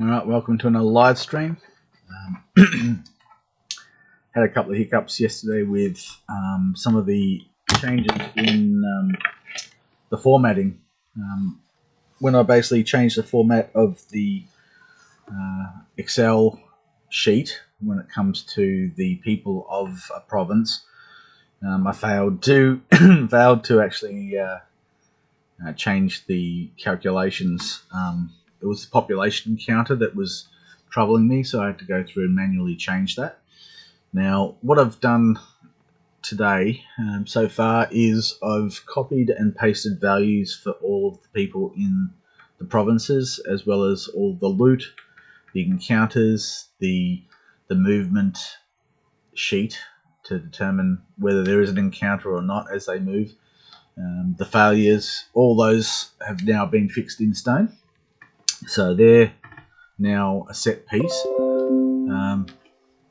Alright, welcome to another live stream. Had a couple of hiccups yesterday with some of the changes in the formatting. When I basically changed the format of the Excel sheet when it comes to the people of a province, I failed to actually change the calculations. It was the population counter that was troubling me, so I had to go through and manually change that. Now, what I've done today so far is I've copied and pasted values for all of the people in the provinces, as well as all the loot, the encounters, the movement sheet to determine whether there is an encounter or not as they move. The failures, all those have now been fixed in stone. So they're now a set piece.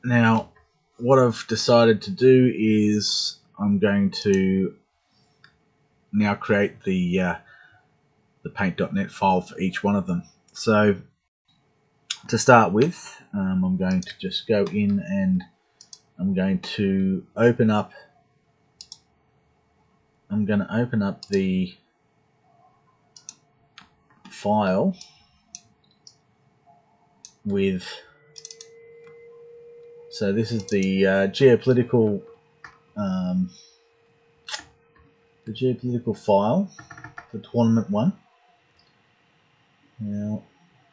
Now, what I've decided to do is I'm going to now create the paint.net file for each one of them. So to start with, I'm going to just go in and I'm going to open up the file with, so this is the geopolitical file, the tournament one. Now,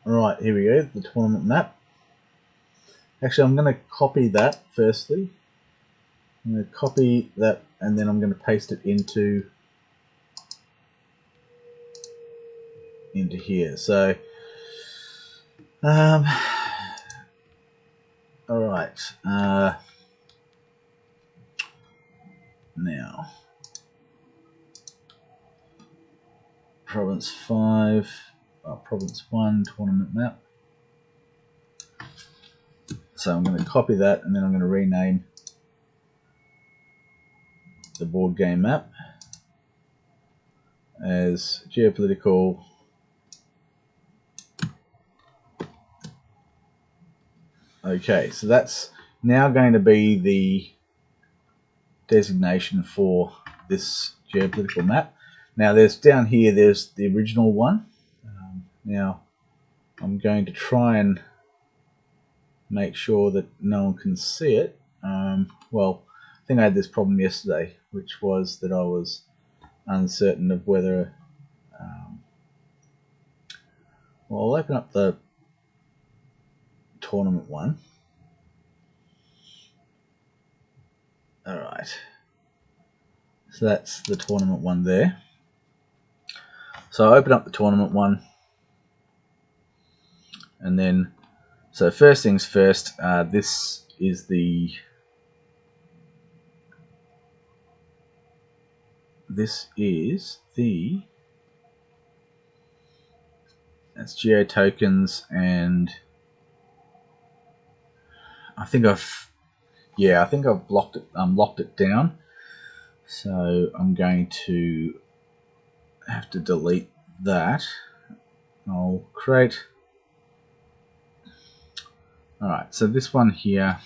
right, here we go, the tournament map. Actually, I'm going to copy that firstly. I'm going to copy that and then I'm going to paste it into here. So, all right. Now, Province 5, Province 1 tournament map. So I'm going to copy that and then I'm going to rename the board game map as Geopolitical Okay, so that's now going to be the designation for this geopolitical map. Now there's down here, there's the original one. Now I'm going to try and make sure that no one can see it. Well, I think I had this problem yesterday, which was that I was uncertain of whether well, I'll open up the tournament one. Alright, so that's the tournament one there. So I open up the tournament one, and then, so first things first, this is the that's geo tokens, and I think I've locked it down. So I'm going to have to delete that. I'll create. All right. So this one here.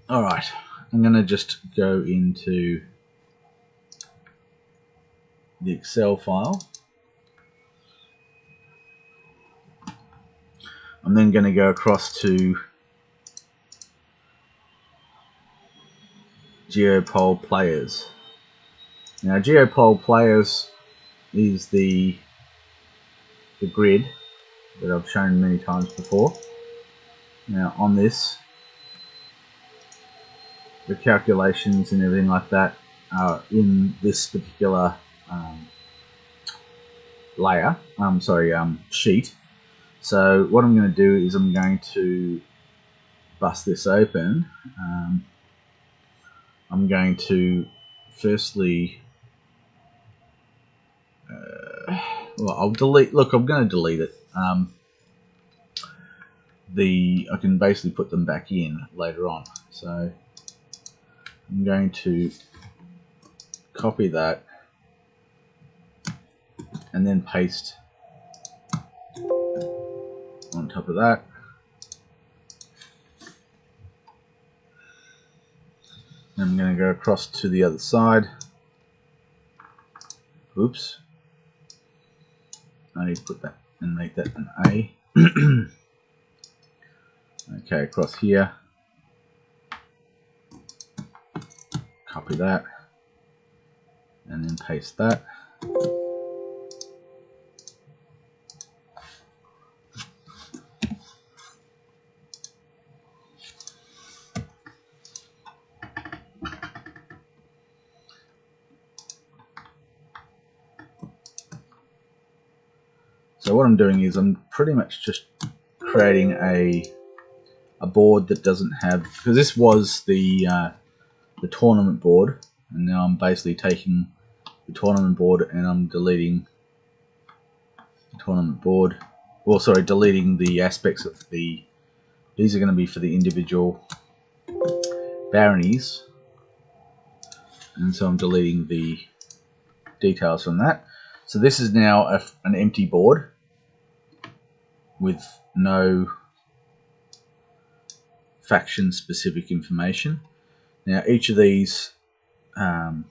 All right. I'm going to just go into the Excel file. I'm then going to go across to Geopol players. Now Geopol players is the grid that I've shown many times before. Now on this, the calculations and everything like that are in this particular sheet. So what I'm going to do is I'm going to bust this open. I'm going to firstly, well, I'll delete. Look, I'm going to delete it. I can basically put them back in later on. So I'm going to copy that and then paste on top of that. I'm going to go across to the other side. Oops. I need to put that and make that an A. Okay, across here. Copy that. And then paste that. So what I'm doing is I'm pretty much just creating a board that doesn't have, because this was the tournament board, and now I'm basically taking the tournament board and I'm deleting the tournament board. Well, sorry, deleting the aspects of the. These are going to be for the individual baronies, and so I'm deleting the details from that. So this is now an empty board with no faction specific information. Now each of these geopolitical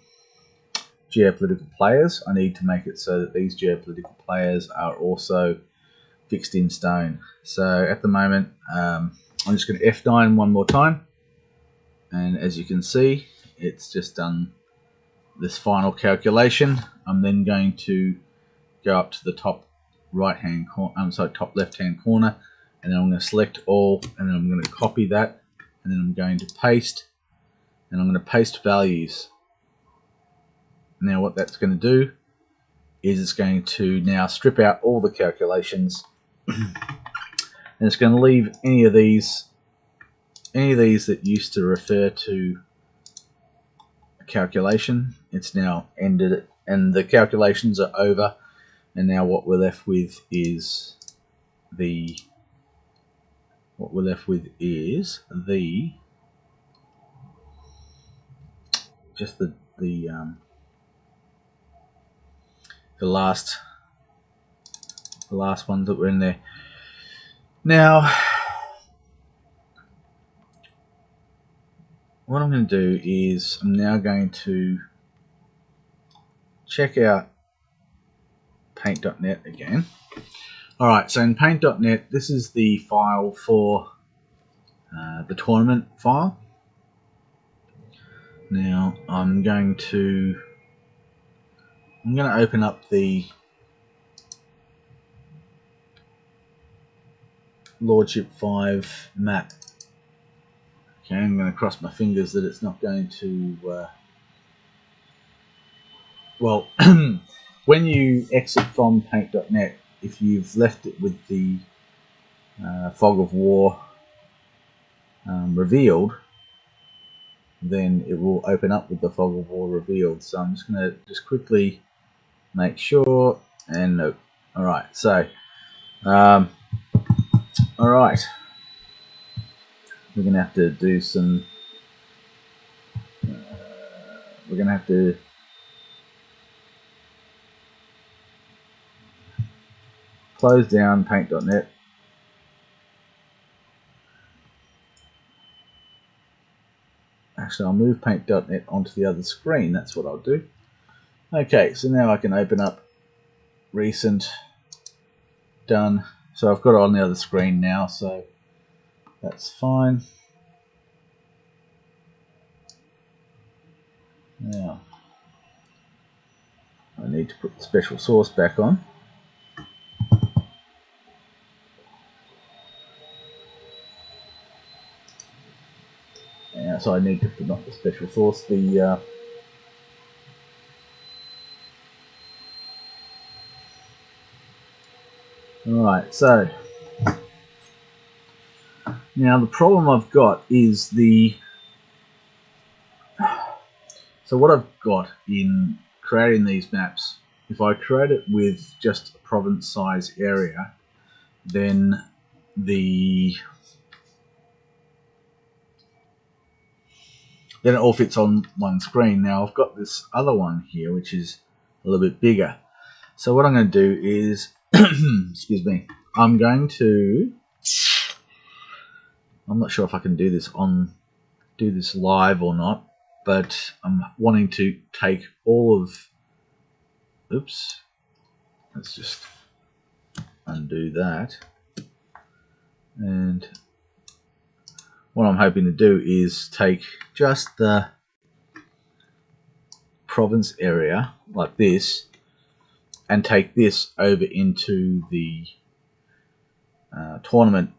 players, I need to make it so that these geopolitical players are also fixed in stone. So at the moment I'm just going to F9 one more time, and as you can see it's just done this final calculation. I'm then going to go up to the top right hand corner, top left hand corner, and then I'm going to select all, and then I'm going to copy that, and then I'm going to paste, and I'm going to paste values. Now what that's going to do is it's going to now strip out all the calculations and it's going to leave any of these that used to refer to a calculation. It's now ended it, and the calculations are over, and now what we're left with is the just the last ones that were in there. Now what I'm going to do is I'm now going to check out paint.net again. Alright, so in paint.net, this is the file for the tournament file. Now I'm going to open up the Lordship 5 map. Okay, I'm going to cross my fingers that it's not going to well, when you exit from paint.net, if you've left it with the fog of war revealed, then it will open up with the fog of war revealed. So I'm just going to quickly make sure, and nope. Alright, so alright, we're going to have to do some we're going to have to close down paint.net. Actually, I'll move paint.net onto the other screen. That's what I'll do. Okay, so now I can open up recent. Done. So I've got it on the other screen now, so that's fine. Now I need to put the special source back on. So I need to put not the special source, the alright, so now the problem I've got is so what I've got in creating these maps, if I create it with just a province size area, then it all fits on one screen. Now I've got this other one here which is a little bit bigger. So what I'm going to do is, excuse me, I'm not sure if I can do this live or not, but I'm wanting to take all of, oops, let's just undo that. And what I'm hoping to do is take just the province area like this and take this over into the tournament.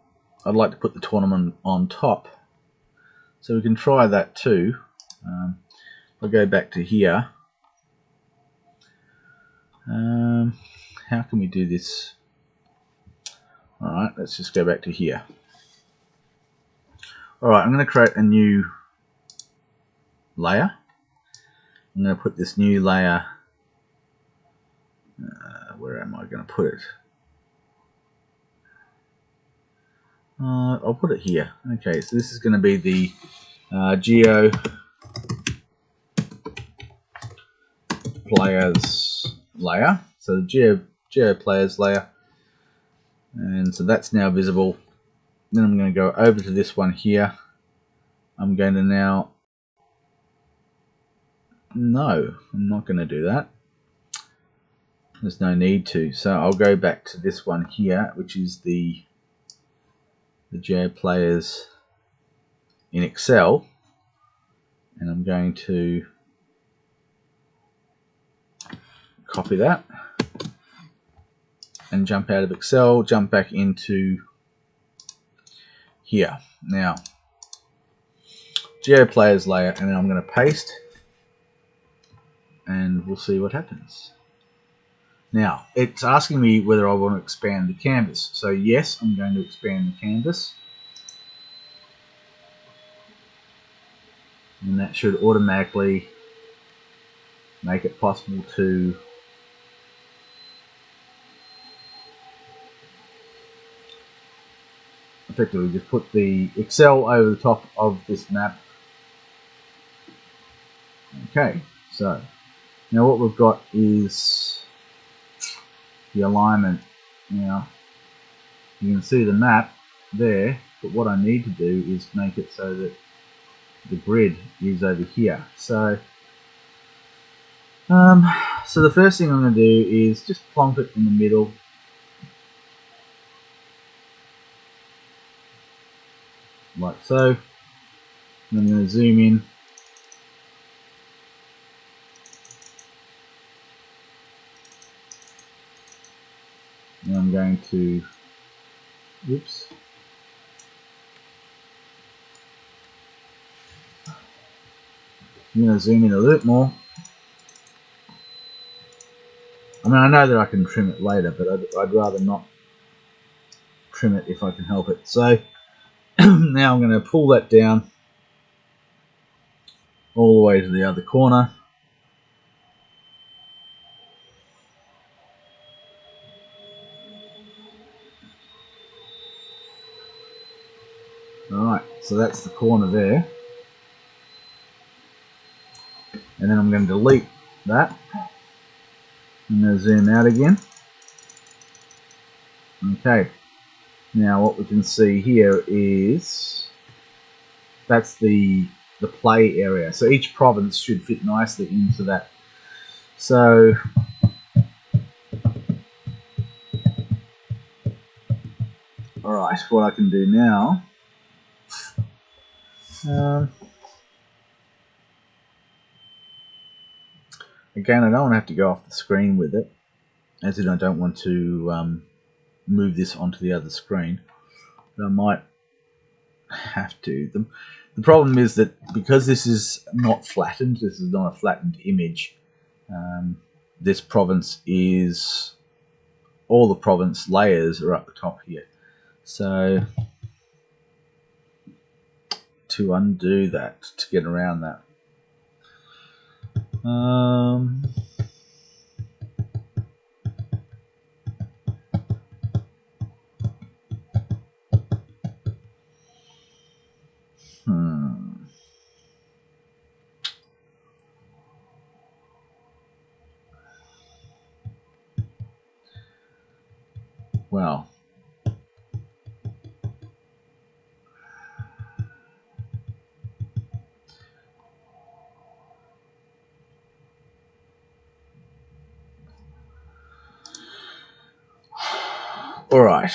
I'd like to put the tournament on top, so we can try that too. I'll go back to here. How can we do this? Alright, let's just go back to here. Alright, I'm going to create a new layer. I'm going to put this new layer, where am I going to put it? I'll put it here. Okay, so this is going to be the Geo Players layer. So the Geo Players layer, and so that's now visible. Then I'm going to go over to this one here. I'm going to now, no, I'm not going to do that. There's no need to. So I'll go back to this one here, which is the Geo Players in Excel, and I'm going to copy that and jump out of Excel, jump back into here. Now, Geo Players layer, and then I'm going to paste, and we'll see what happens. Now, it's asking me whether I want to expand the canvas. So yes, I'm going to expand the canvas. And that should automatically make it possible to effectively just put the Excel over the top of this map. Okay, so now what we've got is the alignment. Now, you can see the map there, but what I need to do is make it so that the grid is over here. So the first thing I'm going to do is just plonk it in the middle. Like so. And I'm going to zoom in. And I'm going to, oops. I'm going to zoom in a little bit more. I mean, I know that I can trim it later, but I'd rather not trim it if I can help it. So now I'm going to pull that down all the way to the other corner. Alright, so that's the corner there. And then I'm going to delete that. I'm going to zoom out again. Okay, now what we can see here is that's the play area. So each province should fit nicely into that. So alright, what I can do now, again, I don't want to have to go off the screen with it, as in I don't want to move this onto the other screen, but I might have to. The problem is that because this is not flattened, this is not a flattened image, this province is, all the province layers are up the top here. So to undo that, to get around that, well, all right.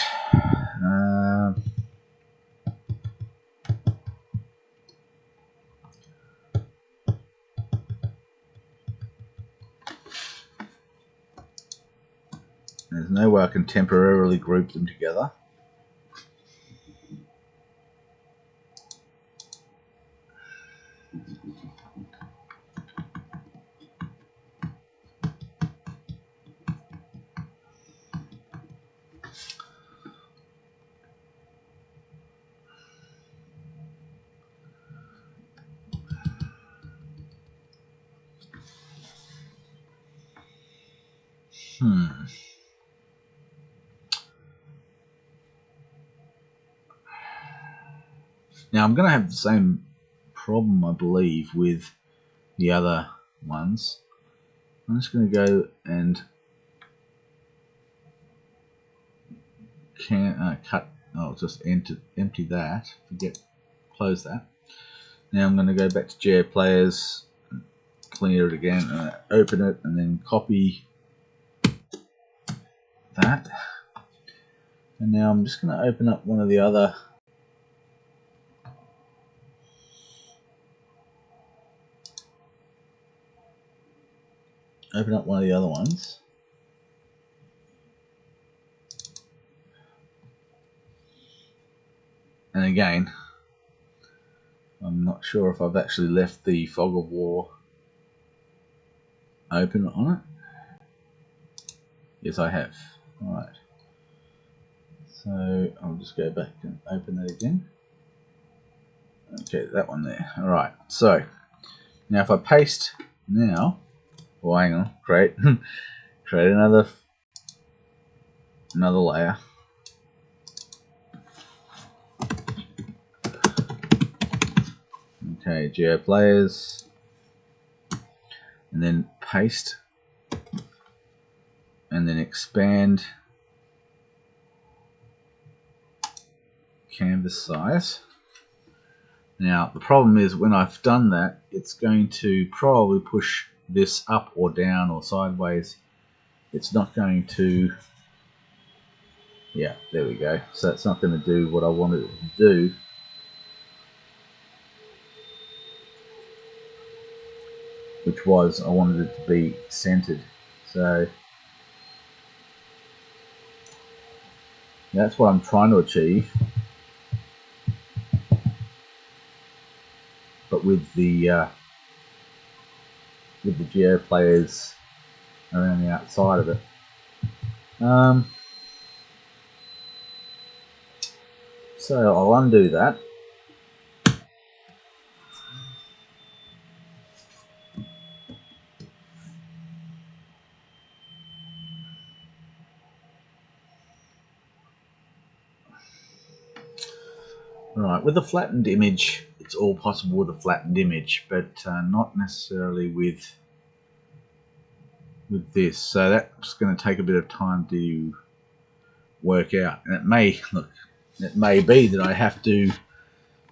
There's no way I can temporarily group them together. Now I'm going to have the same problem, I believe, with the other ones. I'm just going to go and cut. I'll just empty that. Close that. Now I'm going to go back to GA Players, clear it again, open it, and then copy that. And now I'm just going to open up one of the other. Open up one of the other ones. And again, I'm not sure if I've actually left the Fog of War open on it. Yes, I have. Alright. So I'll just go back and open that again. Okay, that one there. Alright, so now if I paste now, well, hang on, create another layer. Okay, Geo Players, and then paste, and then expand canvas size. Now the problem is when I've done that, it's going to probably push this up or down or sideways. It's not going to, yeah, there we go. So it's not going to do what I wanted it to do. Which was, I wanted it to be centered. So that's what I'm trying to achieve. But with the Geo Players around the outside of it. So I'll undo that. Right, with a flattened image, it's all possible with a flattened image, but not necessarily with this. So that's going to take a bit of time to work out, and it may be that I have to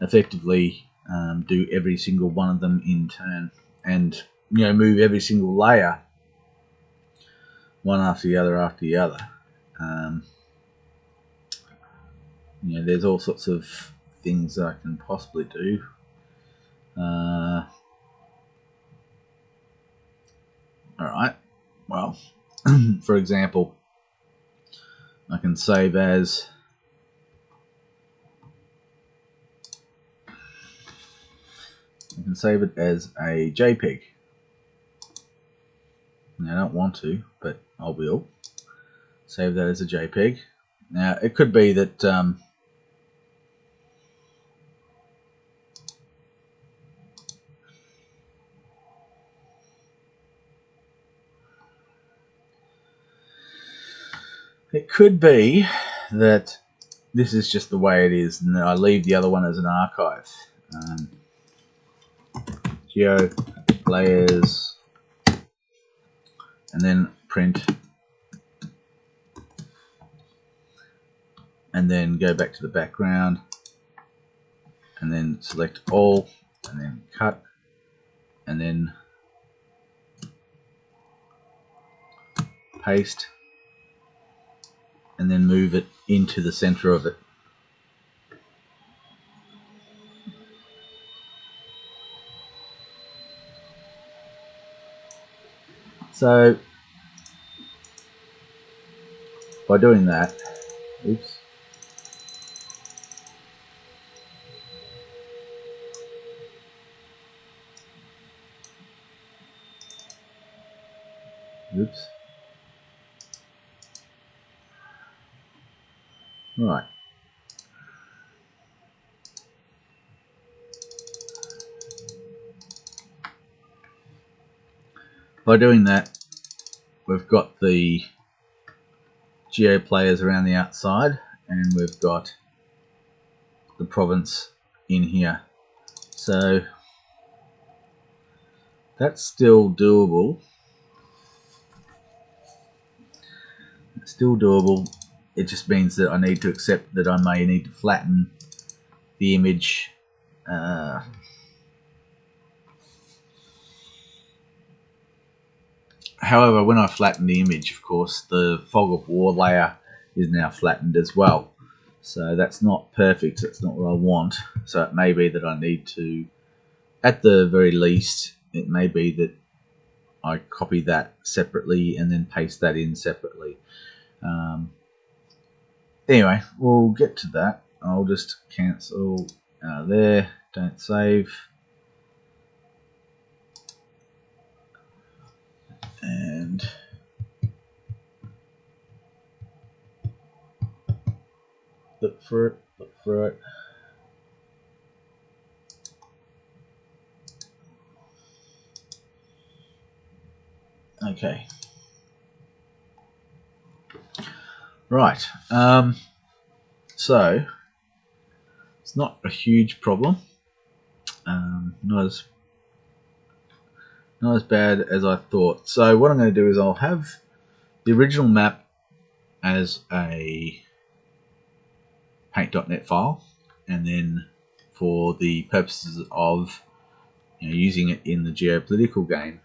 effectively do every single one of them in turn, and move every single layer one after the other. There's all sorts of things that I can possibly do. Alright, well, for example, I can save as it as a JPEG. Now, I don't want to, but I will save that as a JPEG. Now it could be that this is just the way it is, and I leave the other one as an archive. Geo Players, and then print and then go back to the background, and then select all, and then cut, and then paste, and then move it into the center of it. So by doing that, oops, oops, right. By doing that, we've got the geo players around the outside, and we've got the province in here. So that's still doable. It's still doable. It just means that I need to accept that I may need to flatten the image. However, when I flatten the image, of course, the fog of war layer is now flattened as well. So that's not perfect. That's not what I want. So it may be that I need to, at the very least, it may be that I copy that separately and then paste that in separately. Anyway, we'll get to that. I'll just cancel there. Don't save. And look for it, look for it. Okay. Right. So it's not a huge problem. Not as bad as I thought. So what I'm going to do is I'll have the original map as a paint.net file, and then for the purposes of using it in the geopolitical game,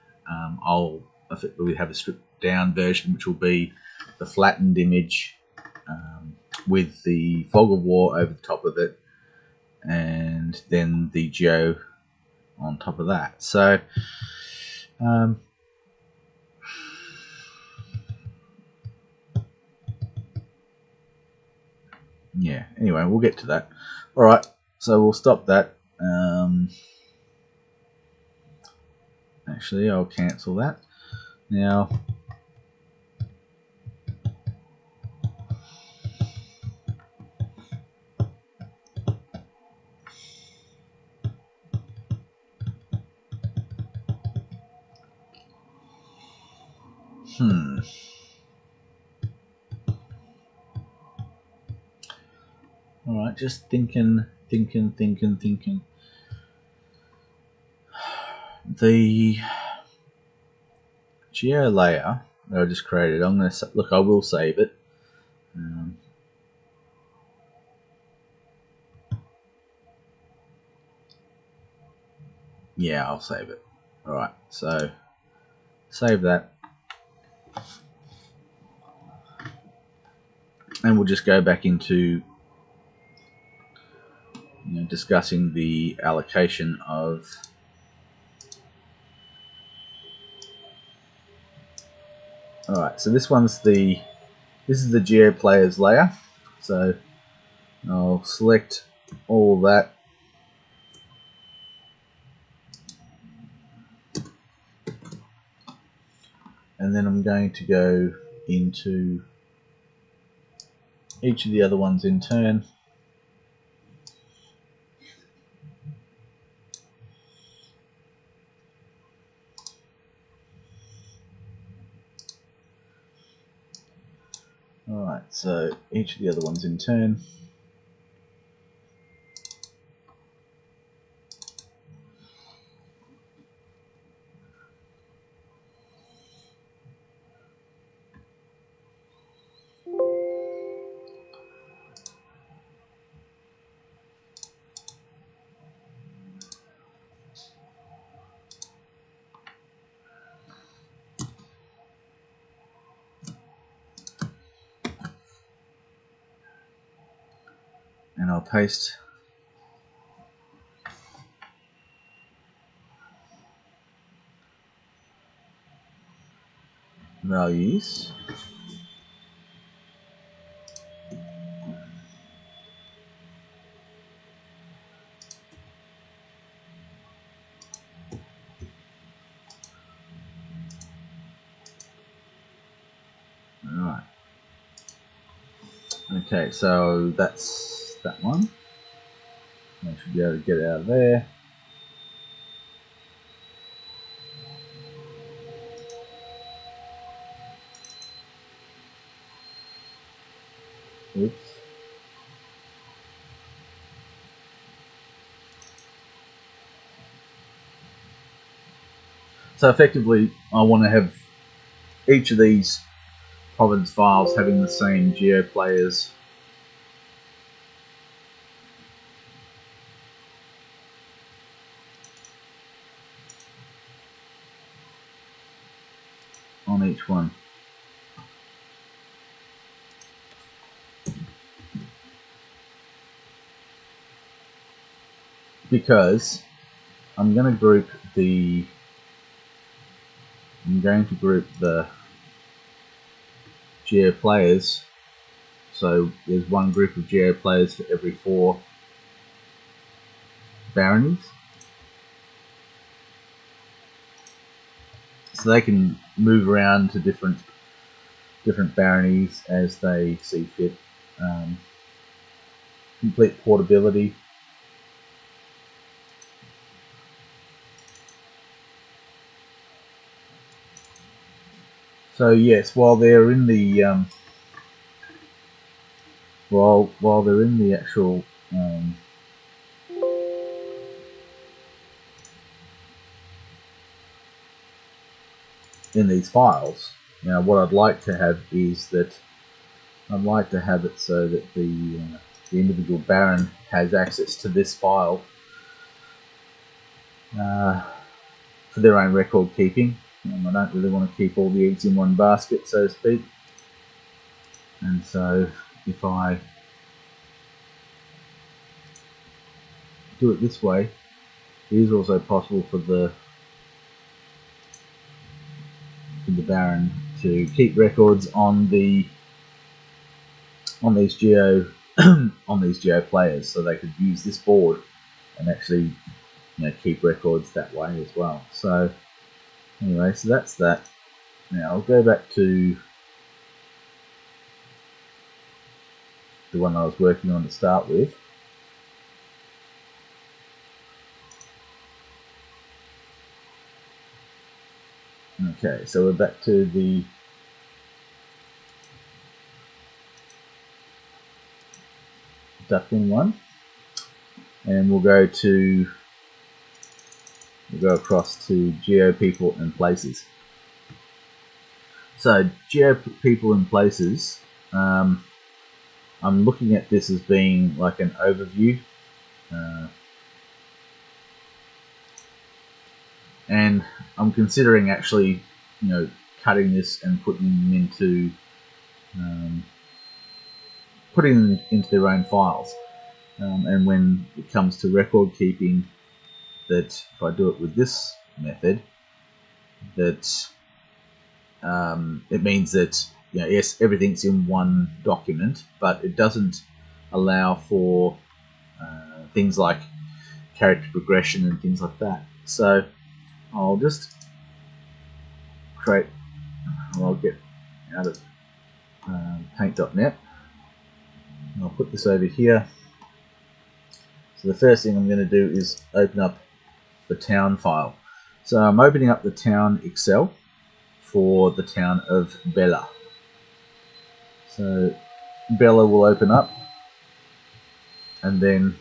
I'll effectively have a stripped down version, which will be the flattened image with the fog of war over the top of it, and then the geo on top of that. So yeah, anyway, we'll get to that. Alright, so we'll stop that. Actually, I'll cancel that. Now, alright, just thinking. The geo layer that I just created, I'm going to look, I will save it. Yeah, I'll save it. Alright, so save that. And we'll just go back into discussing the allocation of alright, so this is the geo players layer. So I'll select all that, and then I'm going to go into each of the other ones in turn. Alright, so each of the other ones in turn. I'll paste values. Alright. Okay, so that's that one. I should be able to get it out of there. Oops. So effectively, I want to have each of these province files having the same geo players on each one. Because I'm going to group the geo players. So there's one group of geo players for every 4 baronies. So they can move around to different baronies as they see fit. Complete portability. So yes, while they're in the while they're in the actual in these files, now what I'd like to have is that I'd like to have it so that the individual baron has access to this file for their own record keeping. I don't really want to keep all the eggs in one basket, so to speak. And so if I do it this way, it is also possible for the baron to keep records on these geo on these geo players, so they could use this board and actually keep records that way as well. So anyway, so that's that. Now I'll go back to the one I was working on to start with. Okay, so we're back to the Daqin one, and we'll go across to Geo People and Places. So Geo People and Places, I'm looking at this as being like an overview, and I'm considering actually, cutting this and putting them into their own files. And when it comes to record keeping, that if I do it with this method, that it means that yes, everything's in one document, but it doesn't allow for things like character progression and things like that. So I'll just I'll get out of paint.net, and I'll put this over here. So the first thing I'm going to do is open up the town file. So I'm opening up the town Excel for the town of Bella. So Bella will open up, and then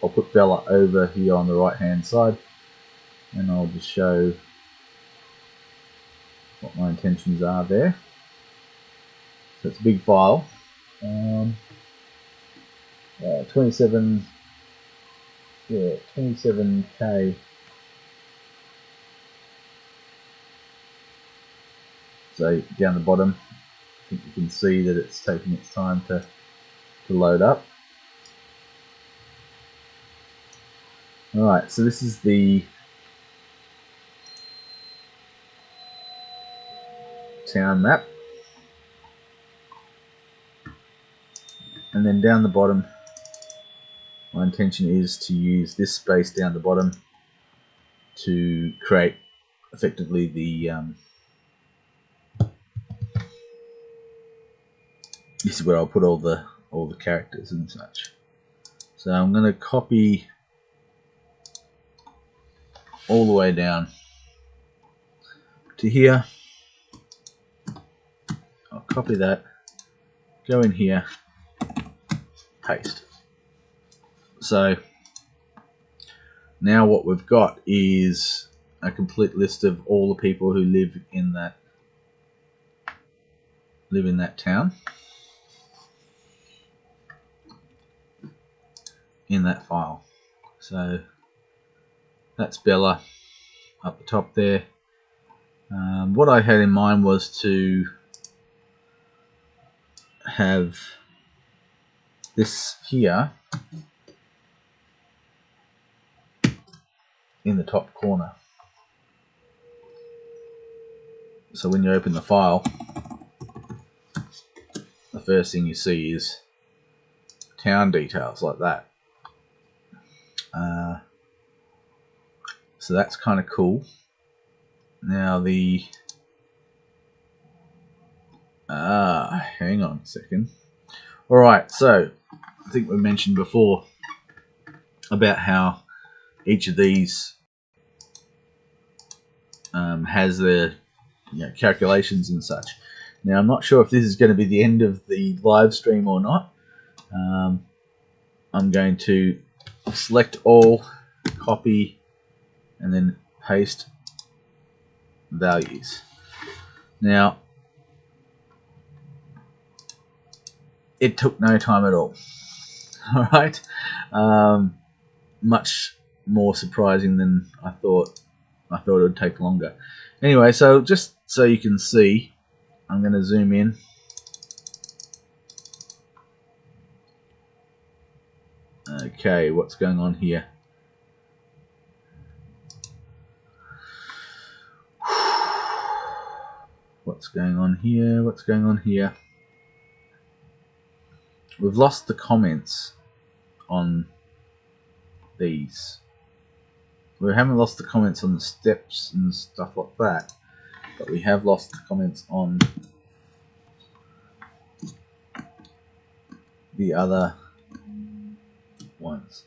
I'll put Bella over here on the right hand side, and I'll just show what my intentions are there. So it's a big file, 27k. So down the bottom, I think you can see that it's taking its time to load up. Alright, so this is the town map. And then down the bottom, my intention is to use this space down the bottom to create effectively the this is where I'll put all the characters and such. So I'm going to copy all the way down to here. I'll copy that, go in here, paste. So now what we've got is a complete list of all the people who live in that town, in that file. So that's Bella up the top there. What I had in mind was to have this here in the top corner. So when you open the file, the first thing you see is town details like that. So that's kind of cool. Now hang on a second. Alright, so I think we mentioned before about how each of these has their calculations and such. Now I'm not sure if this is going to be the end of the live stream or not. I'm going to select all, copy, and then paste values. Now it took no time at all. Alright, much more surprising than I thought. I thought it would take longer. Anyway, so just so you can see, I'm going to zoom in. Okay, what's going on here? What's going on here? What's going on here? We've lost the comments on these. We haven't lost the comments on the steps and stuff like that, but we have lost the comments on the other ones.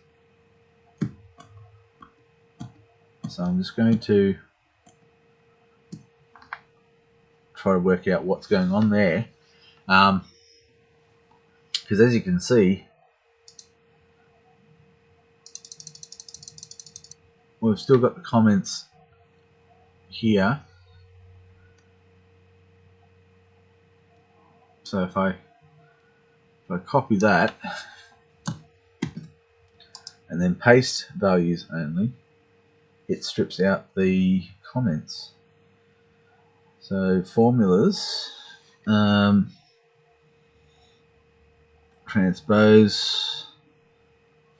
So I'm just going to try to work out what's going on there, because as you can see, we've still got the comments here. So if I copy that and then paste values only, it strips out the comments. So formulas, transpose,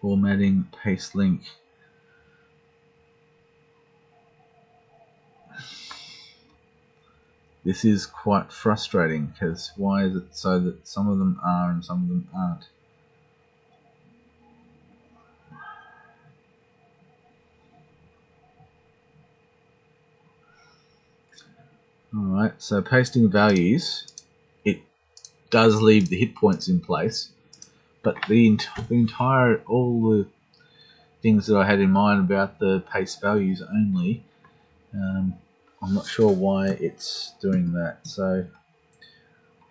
formatting, paste link. This is quite frustrating, because why is it so that some of them are and some of them aren't? Alright, so pasting values, it does leave the hit points in place, but all the things that I had in mind about the paste values only, I'm not sure why it's doing that. So,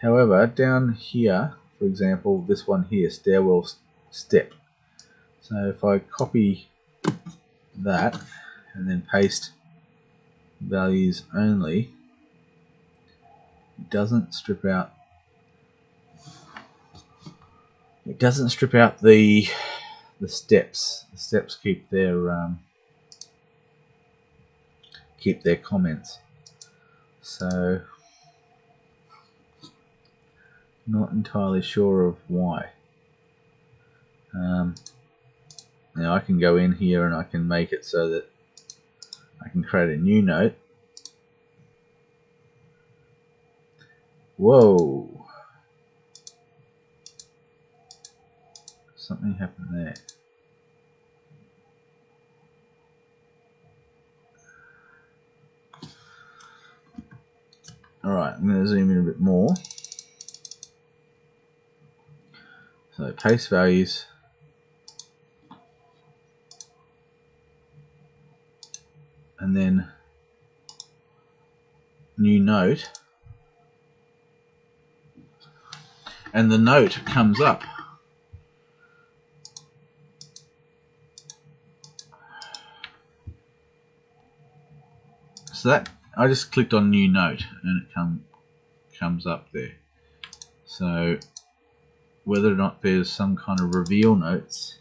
however, down here, for example, this one here, stairwell step. So if I copy that and then paste values only, it doesn't strip out. It doesn't strip out the steps. The steps keep their comments. So not entirely sure of why. Now I can go in here and I can make it so that I can create a new note. Whoa! Something happened there. Alright, I'm going to zoom in a bit more. So paste values. And then new note. And the note comes up. So that, I just clicked on new note and it comes up there. So whether or not there's some kind of reveal notes,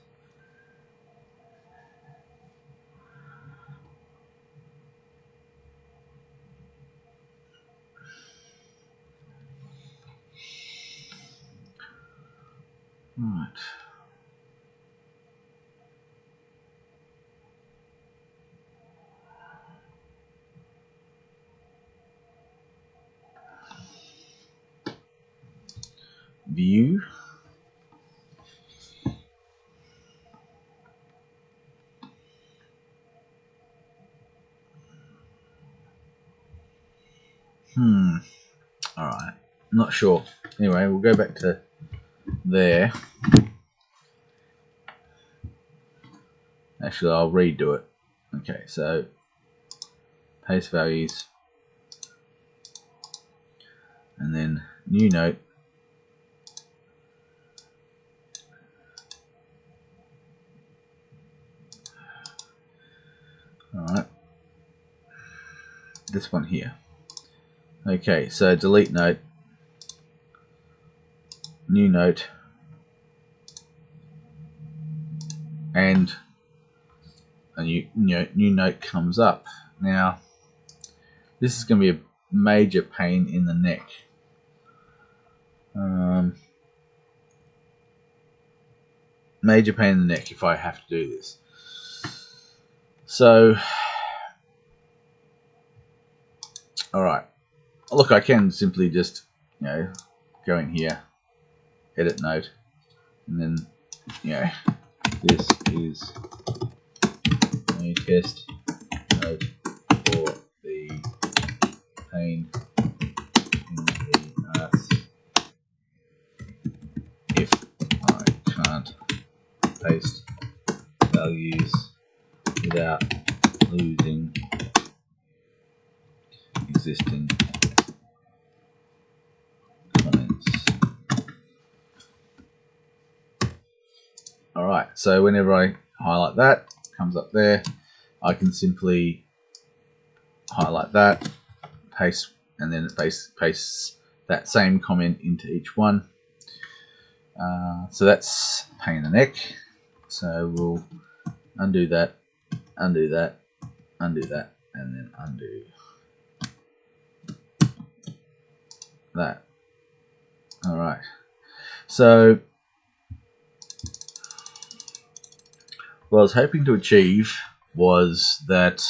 right. View. Alright. Not sure. Anyway, we'll go back to there. Actually, I'll redo it. Okay, so paste values. And then new note. Alright. This one here. Okay, so delete note. New note. And a new note comes up. Now, this is going to be a major pain in the neck. Major pain in the neck if I have to do this. So, alright. Look, I can simply just, go in here, edit note, and then, this is a test note for the pain in the arse. If I can't paste values without losing existing comments. Alright, so whenever I highlight that, it comes up there. I can simply highlight that, paste, and then it pastes that same comment into each one. So that's pain in the neck. So we'll undo that, undo that, undo that, and then undo that. Alright. So what I was hoping to achieve was that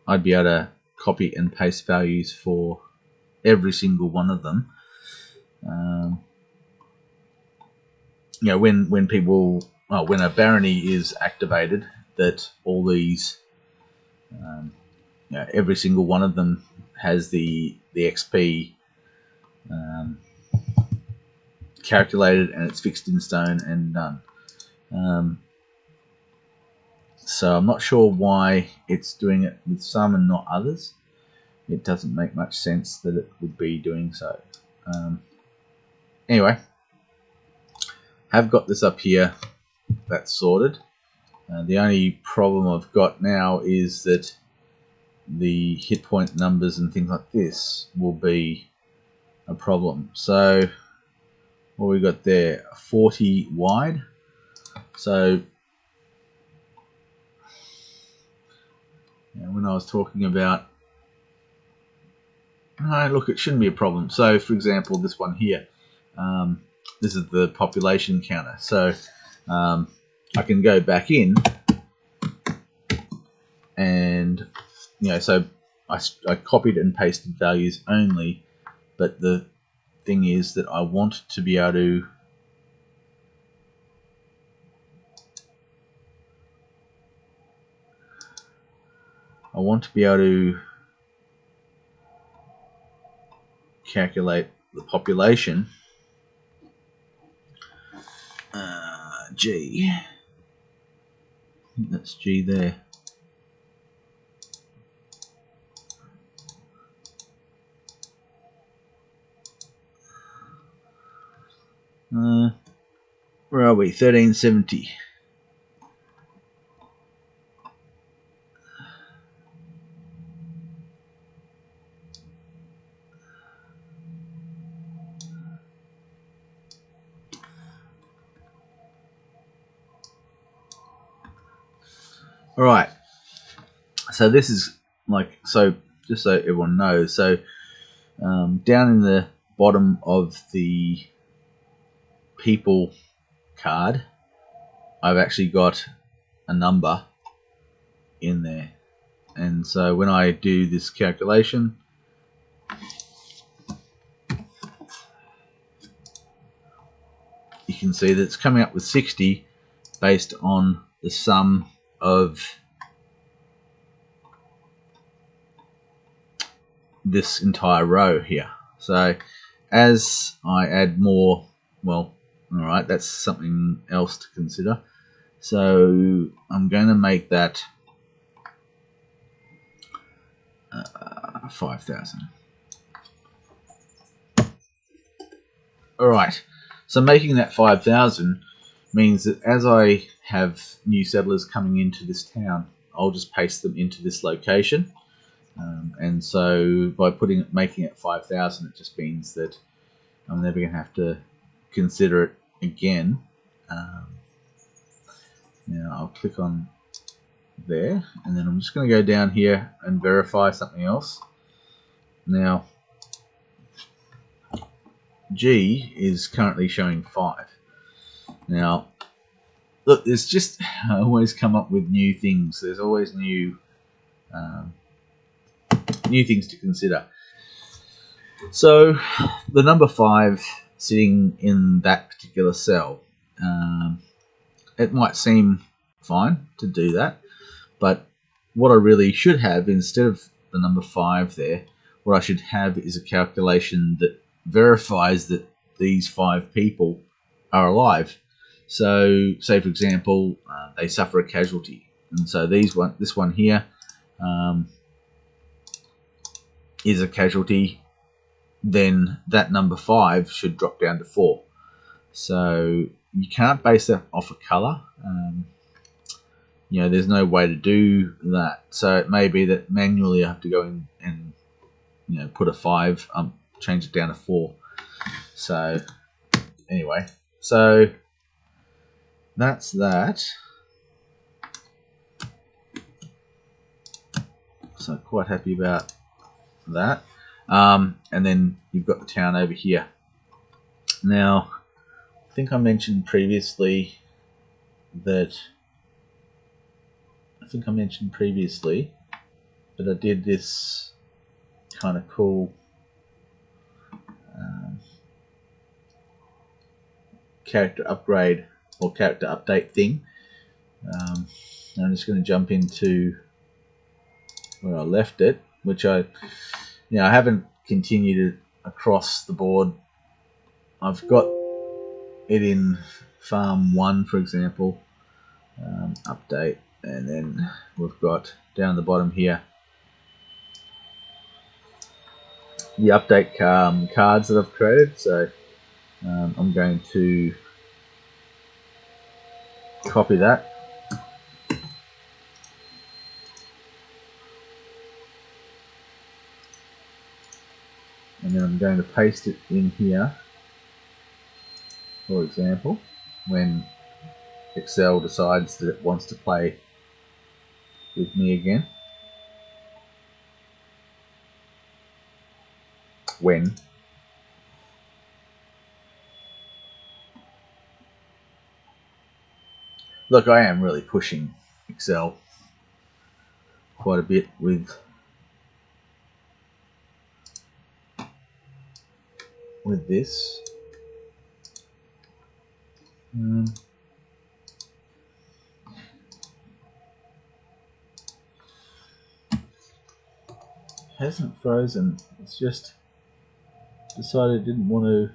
I'd be able to copy and paste values for every single one of them. When people, when a barony is activated, that all these, every single one of them has the XP calculated and it's fixed in stone and done. So I'm not sure why it's doing it with some and not others. It doesn't make much sense that it would be doing so. Anyway, have got this up here. That's sorted. The only problem I've got now is that the hit point numbers and things like this will be a problem. So what we got there, 40 wide. So when I was talking about, look, it shouldn't be a problem. So for example, this one here, this is the population counter. So I can go back in and, so I copied and pasted values only, but the thing is that I want to be able to calculate the population. G. That's G there. Where are we? 1370. All right. So this is just so everyone knows. So down in the bottom of the people card, I've actually got a number in there, and so when I do this calculation, you can see that it's coming up with 60 based on the sum of this entire row here. So as I add more, well, alright, that's something else to consider. So I'm going to make that 5,000. Alright, so making that 5,000 means that as I have new settlers coming into this town, I'll just paste them into this location. And so by making it 5,000, it just means that I'm never going to have to consider it again. Now I'll click on there, and then I'm just going to go down here and verify something else. Now G is currently showing 5. Now look, it's just I always come up with new things. There's always new things to consider. So the number 5 sitting in that particular cell, it might seem fine to do that, but what I really should have, instead of the number 5 there, what I should have is a calculation that verifies that these 5 people are alive. So say for example they suffer a casualty, and so this one here is a casualty, then that number 5 should drop down to 4. So you can't base that off a color. There's no way to do that. So it may be that manually I have to go in and put a 5, change it down to 4. So anyway, so that's that. So quite happy about that. And then you've got the town over here. Now, I think I mentioned previously that I did this kind of cool character upgrade or character update thing. I'm just going to jump into where I left it, which I haven't continued it across the board. I've got it in Farm 1, for example, update, and then we've got down the bottom here the update cards that I've created. So I'm going to copy that, and then I'm going to paste it in here. For example, when Excel decides that it wants to play with me again. When look, I am really pushing Excel quite a bit with this. Hasn't frozen. It's just decided it didn't want to.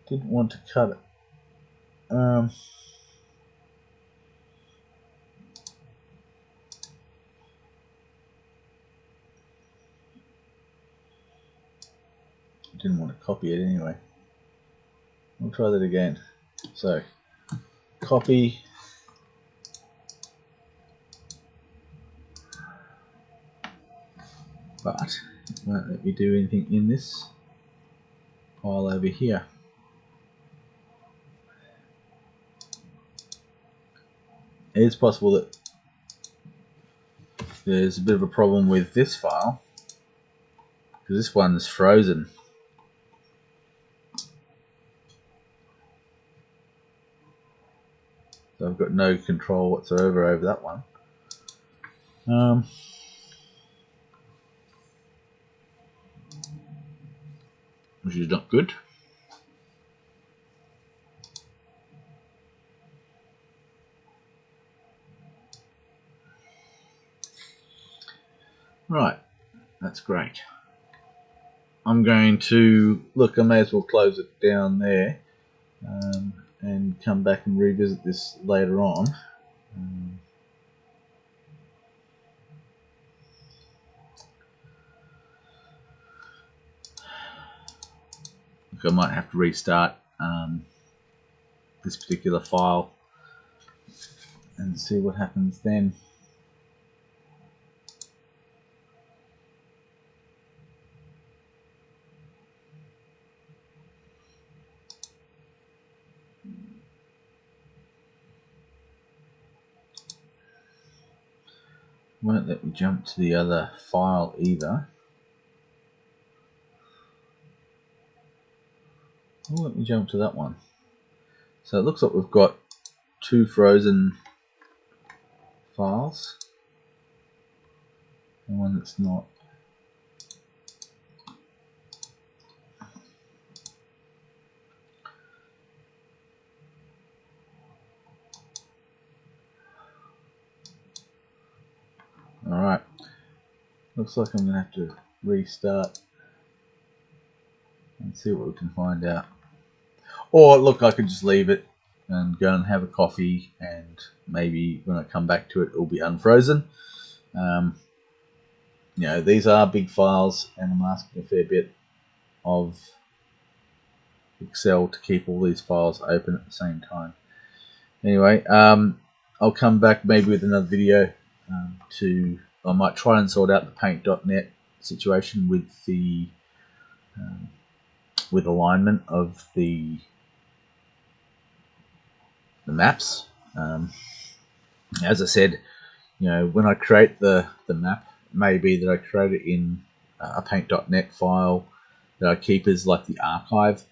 Didn't want to cut it. Didn't want to copy it anyway. We'll try that again. So, copy. But it won't let me do anything in this file over here. It is possible that there's a bit of a problem with this file because this one's frozen. So I've got no control whatsoever over that one. Which is not good. Right, that's great. I'm going to look. I may as well close it down there and come back and revisit this later on. Look, I might have to restart this particular file and see what happens then. Won't let me jump to the other file either. Won't let me jump to that one. So it looks like we've got two frozen files and one that's not. Alright, looks like I'm going to have to restart and see what we can find out. Or look, I could just leave it and go and have a coffee, and maybe when I come back to it, it'll be unfrozen. You know, these are big files, and I'm asking a fair bit of Excel to keep all these files open at the same time. Anyway, I'll come back maybe with another video I might try and sort out the paint.net situation with the with alignment of the maps. As I said, you know, when I create the map, it may be that I create it in a paint.net file that I keep as like the archive.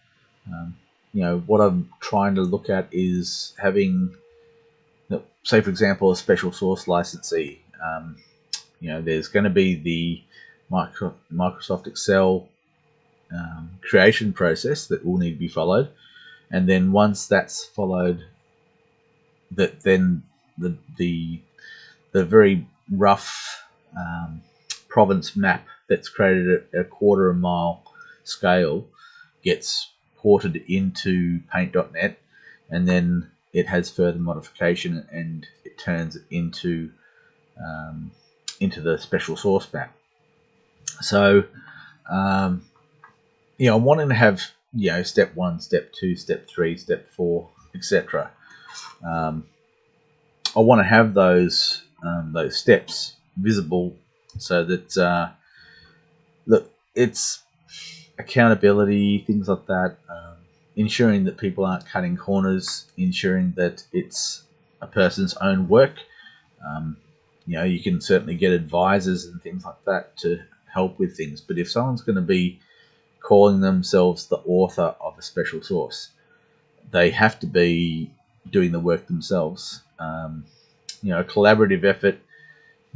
You know, what I'm trying to look at is having, say for example, a special source licensee. You know, there's going to be the Microsoft Excel creation process that will need to be followed, and then once that's followed, that then the very rough province map that's created at a quarter of a mile scale gets ported into paint.net, and then it has further modification and it turns it into the special source map. So you know, I'm wanting to have, you know, step 1, step 2, step 3, step 4, etc. I want to have those steps visible so that look, it's accountability, things like that, ensuring that people aren't cutting corners, ensuring that it's a person's own work. You know, you can certainly get advisors and things like that to help with things, but if someone's going to be calling themselves the author of a special source. They have to be doing the work themselves. A collaborative effort,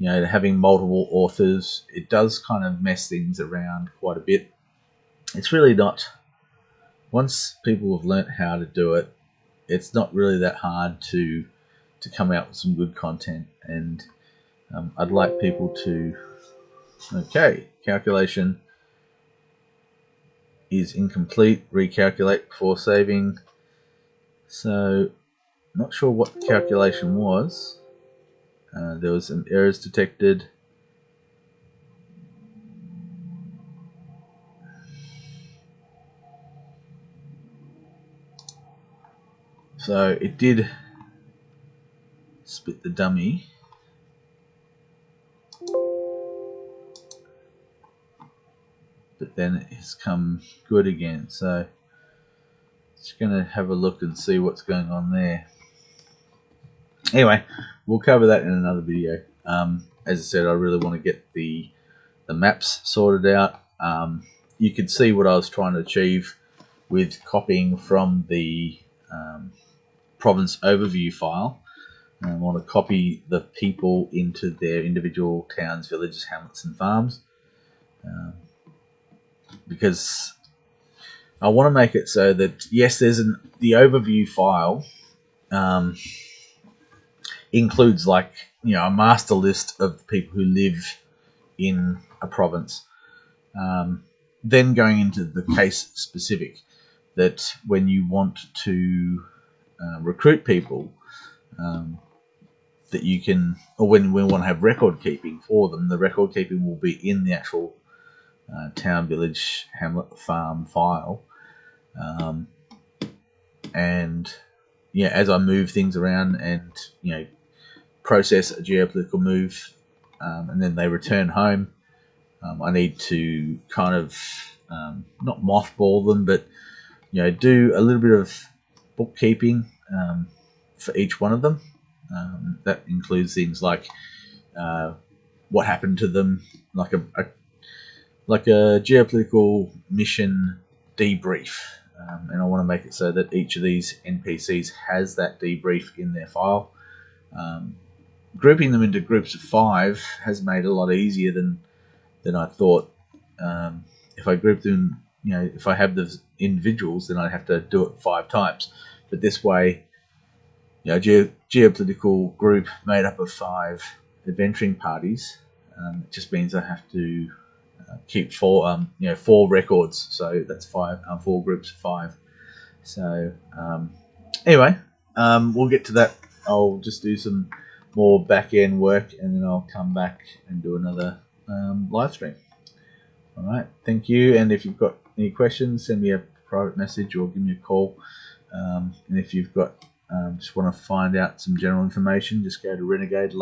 having multiple authors, it does kind of mess things around quite a bit. It's really not, once people have learnt how to do it, it's not really that hard to come out with some good content. And I'd like people to, okay, calculation is incomplete, recalculate before saving. So, not sure what the calculation was. There was some errors detected. So it did split the dummy. But then it has come good again. So just going to have a look and see what's going on there. Anyway, we'll cover that in another video. As I said, I really want to get the maps sorted out. You could see what I was trying to achieve with copying from the province overview file. I want to copy the people into their individual towns, villages, hamlets and farms, because I want to make it so that, yes, there's the overview file includes like a master list of the people who live in a province. Then going into the case specific, that when you want to recruit people, that you can, or when we want to have record keeping for them, the record keeping will be in the actual town, village, hamlet, farm file. And as I move things around and process a geopolitical move, and then they return home, I need to kind of not mothball them, but do a little bit of bookkeeping for each one of them. That includes things like what happened to them, like a geopolitical mission debrief, and I want to make it so that each of these NPCs has that debrief in their file. Grouping them into groups of 5 has made it a lot easier than I thought. If I group them, if I have the individuals, then I'd have to do it 5 times. But this way, geopolitical group made up of 5 adventuring parties. It just means I have to keep 4 records. So that's 5, 4 groups of 5. So anyway, we'll get to that. I'll just do some more back-end work, and then I'll come back and do another live stream. All right, thank you. And if you've got any questions, send me a private message or give me a call. And if you've got just want to find out some general information, just go to Renegade.